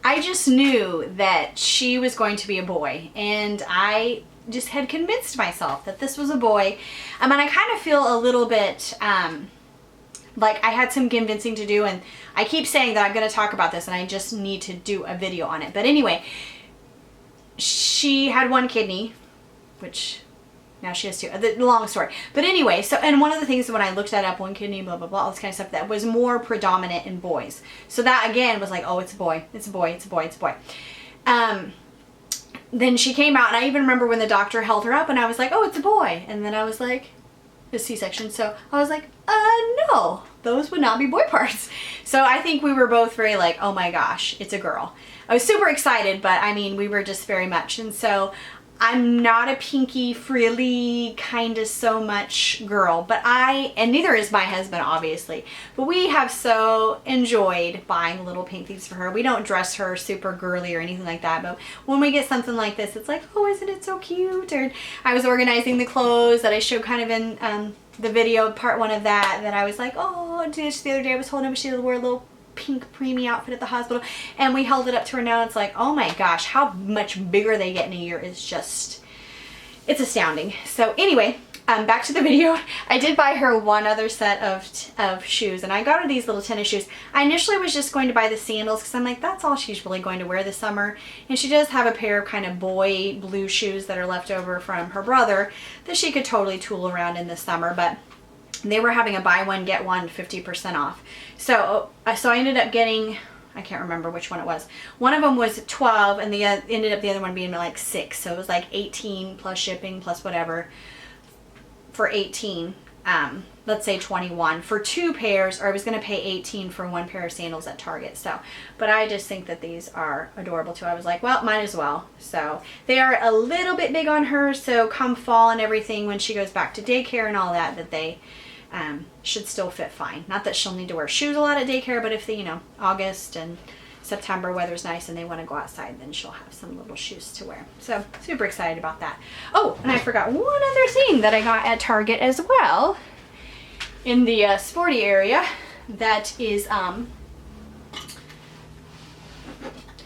I just knew that she was going to be a boy, and I just had convinced myself that this was a boy. And I kind of feel a little bit like I had some convincing to do, and I keep saying that I'm going to talk about this and I just need to do a video on it. But anyway, she had one kidney, which now she has two. The long story. But anyway, so, and one of the things when I looked that up, one kidney, blah, blah, blah, all this kind of stuff, that was more predominant in boys. So that again was like, oh, it's a boy, it's a boy, it's a boy, it's a boy. Then she came out, and I even remember when the doctor held her up and I was like, oh, it's a boy. And then I was like, a C-section. So I was like, no, those would not be boy parts. So I think we were both very like, oh my gosh, it's a girl. I was super excited, but I mean, we were just very much. And so I'm not a pinky frilly kind of so much girl, but and neither is my husband, obviously, but we have so enjoyed buying little pink things for her. We don't dress her super girly or anything like that, but when we get something like this, it's like, oh, isn't it so cute? Or I was organizing the clothes that I showed kind of in the video, part one of that I was like, oh, just the other day I was holding her, she wore a little pink preemie outfit at the hospital, and we held it up to her now. It's like, oh my gosh, how much bigger they get in a year is just, it's astounding. So anyway, back to the video. I did buy her one other set of shoes, and I got her these little tennis shoes. I initially was just going to buy the sandals because I'm like, that's all she's really going to wear this summer. And she does have a pair of kind of boy blue shoes that are left over from her brother that she could totally tool around in the summer, but they were having a buy one get one 50% off. So I ended up getting, I can't remember which one it was. One of them was 12, and ended up the other one being like 6. So it was like 18 plus shipping plus whatever for 18. Let's say 21 for 2 pairs, or I was going to pay 18 for 1 pair of sandals at Target. So, but I just think that these are adorable too. I was like, well, might as well. So they are a little bit big on her. So come fall and everything, when she goes back to daycare and all that, that they should still fit fine. Not that she'll need to wear shoes a lot at daycare, but if the, August and September weather's nice and they want to go outside, then she'll have some little shoes to wear. So super excited about that. Oh, and I forgot one other thing that I got at Target as well, in the sporty area, that is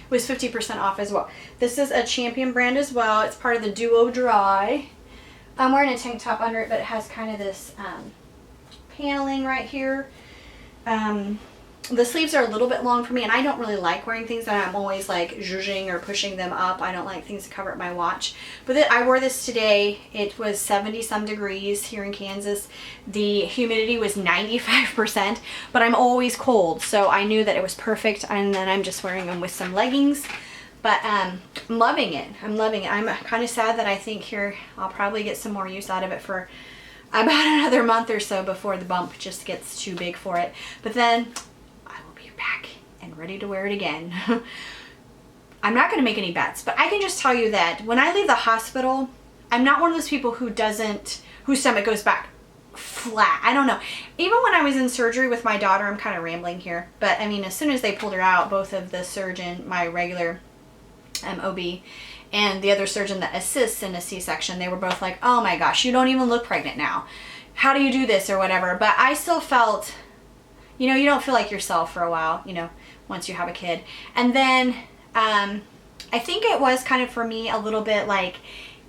was 50% off as well. This is a Champion brand as well. It's part of the Duo Dry. I'm wearing a tank top under it, but it has kind of this paneling right here. The sleeves are a little bit long for me, and I don't really like wearing things that I'm always like zhuzhing or pushing them up. I don't like things to cover up my watch. But I wore this today. It was 70 some degrees here in Kansas. The humidity was 95%, but I'm always cold, so I knew that it was perfect. And then I'm just wearing them with some leggings. But I'm loving it. I'm loving it. I'm kind of sad that I think here I'll probably get some more use out of it for about another month or so before the bump just gets too big for it. But then I will be back and ready to wear it again. I'm not going to make any bets, but I can just tell you that when I leave the hospital, I'm not one of those people whose stomach goes back flat. I don't know. Even when I was in surgery with my daughter, I'm kind of rambling here, but I mean, as soon as they pulled her out, both of the surgeon, my regular OB, and the other surgeon that assists in a C-section, they were both like, oh my gosh, you don't even look pregnant now. How do you do this or whatever? But I still felt, you don't feel like yourself for a while, once you have a kid. And then I think it was kind of for me a little bit like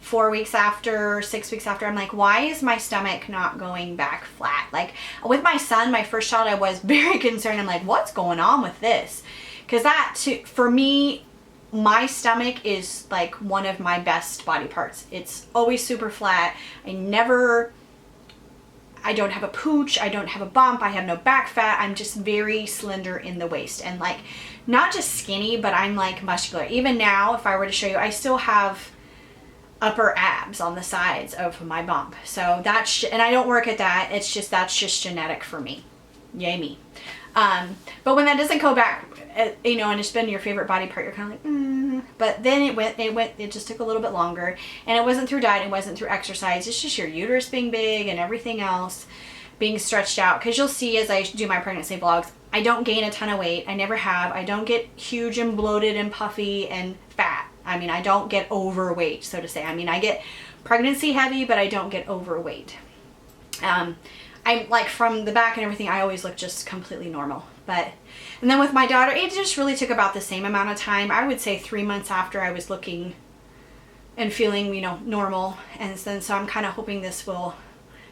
4 weeks after, 6 weeks after, I'm like, why is my stomach not going back flat? Like with my son, my first child, I was very concerned. I'm like, what's going on with this? Because for me, my stomach is like one of my best body parts. It's always super flat. I don't have a pooch. I don't have a bump. I have no back fat. I'm just very slender in the waist, and like not just skinny, but I'm like muscular. Even now, if I were to show you, I still have upper abs on the sides of my bump. So and I don't work at that. It's just, that's just genetic for me. Yay me. But when that doesn't go back, and it's been your favorite body part, you're kind of like, But then it just took a little bit longer, and it wasn't through diet, it wasn't through exercise. It's just your uterus being big and everything else being stretched out. Because you'll see as I do my pregnancy vlogs, I don't gain a ton of weight. I never have. I don't get huge and bloated and puffy and fat. I mean, I don't get overweight, so to say. I mean, I get pregnancy heavy, but I don't get overweight. I'm like, from the back and everything, I always look just completely normal. But, and then with my daughter, it just really took about the same amount of time. I would say 3 months after I was looking and feeling, you know, normal. And then, so I'm kind of hoping this will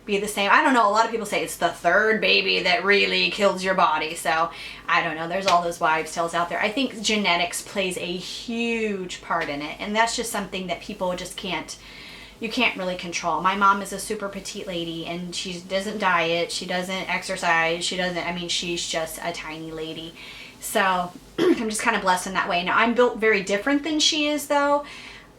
be the same. I don't know. A lot of people say it's the third baby that really kills your body. So I don't know. There's all those wives' tales out there. I think genetics plays a huge part in it. And that's just something that people just can't, you can't really control. My mom is a super petite lady, and she doesn't diet. She doesn't exercise. She doesn't, I mean, she's just a tiny lady. So I'm just kind of blessed in that way. Now, I'm built very different than she is, though.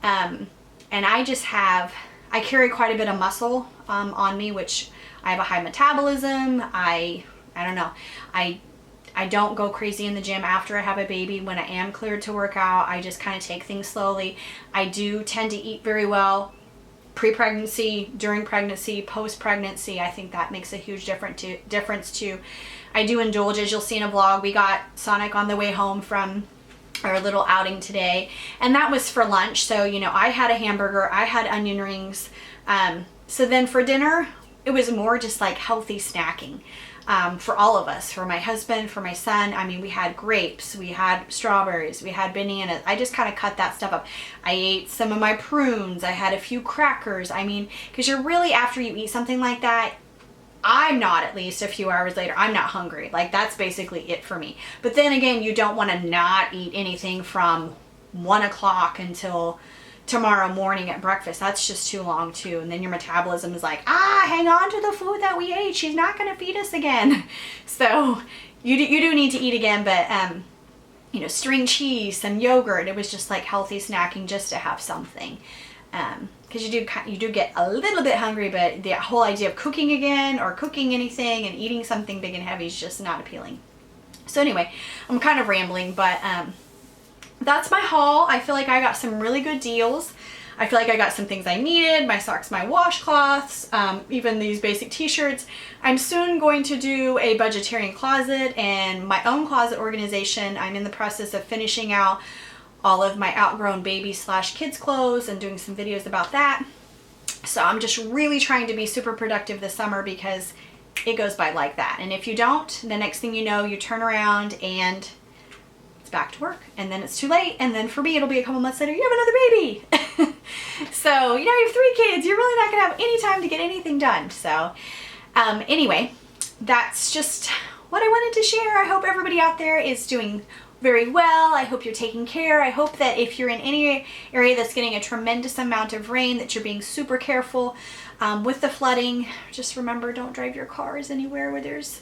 And I just have, I carry quite a bit of muscle on me, which I have a high metabolism. I don't know. I don't go crazy in the gym after I have a baby. When I am cleared to work out, I just kind of take things slowly. I do tend to eat very well pre-pregnancy, during pregnancy, post-pregnancy. I think that makes a huge difference too. I do indulge, as you'll see in a vlog. We got Sonic on the way home from our little outing today, and that was for lunch. So, you know, I had a hamburger, I had onion rings. So then for dinner, it was more just like healthy snacking for all of us, for my husband, for my son. I mean, we had grapes, we had strawberries, we had bananas. I just kind of cut that stuff up. I ate some of my prunes. I had a few crackers. I mean, because you're really, after you eat something like that, I'm not, at least a few hours later, I'm not hungry. Like, that's basically it for me. But then again, you don't want to not eat anything from 1 o'clock until tomorrow morning at breakfast. That's just too long too. And then your metabolism is like, hang on to the food that we ate. She's not going to feed us again. So you do need to eat again, but you know, string cheese, some yogurt. It was just like healthy snacking just to have something. Because you do get a little bit hungry, but the whole idea of cooking again or cooking anything and eating something big and heavy is just not appealing. So anyway, I'm kind of rambling, but that's my haul. I feel like I got some really good deals. I feel like I got some things I needed, my socks, my washcloths, even these basic t-shirts. I'm soon going to do a budgetarian closet and my own closet organization. I'm in the process of finishing out all of my outgrown baby / kids clothes and doing some videos about that. So I'm just really trying to be super productive this summer, because it goes by like that. And if you don't, the next thing you know, you turn around and it's back to work, and then it's too late. And then for me, it'll be a couple months later, you have another baby. So, you know, you have 3 kids, you're really not gonna have any time to get anything done. So anyway, that's just what I wanted to share. I hope everybody out there is doing very well. I hope you're taking care. I hope that if you're in any area that's getting a tremendous amount of rain, that you're being super careful with the flooding. Just remember, don't drive your cars anywhere where there's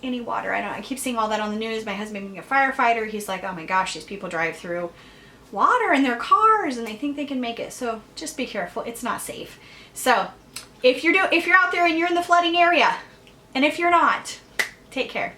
any water. I keep seeing all that on the news. My husband being a firefighter, he's like, oh my gosh, these people drive through water in their cars and they think they can make it. So just be careful. It's not safe. So if you're out there and you're in the flooding area, and if you're not, take care.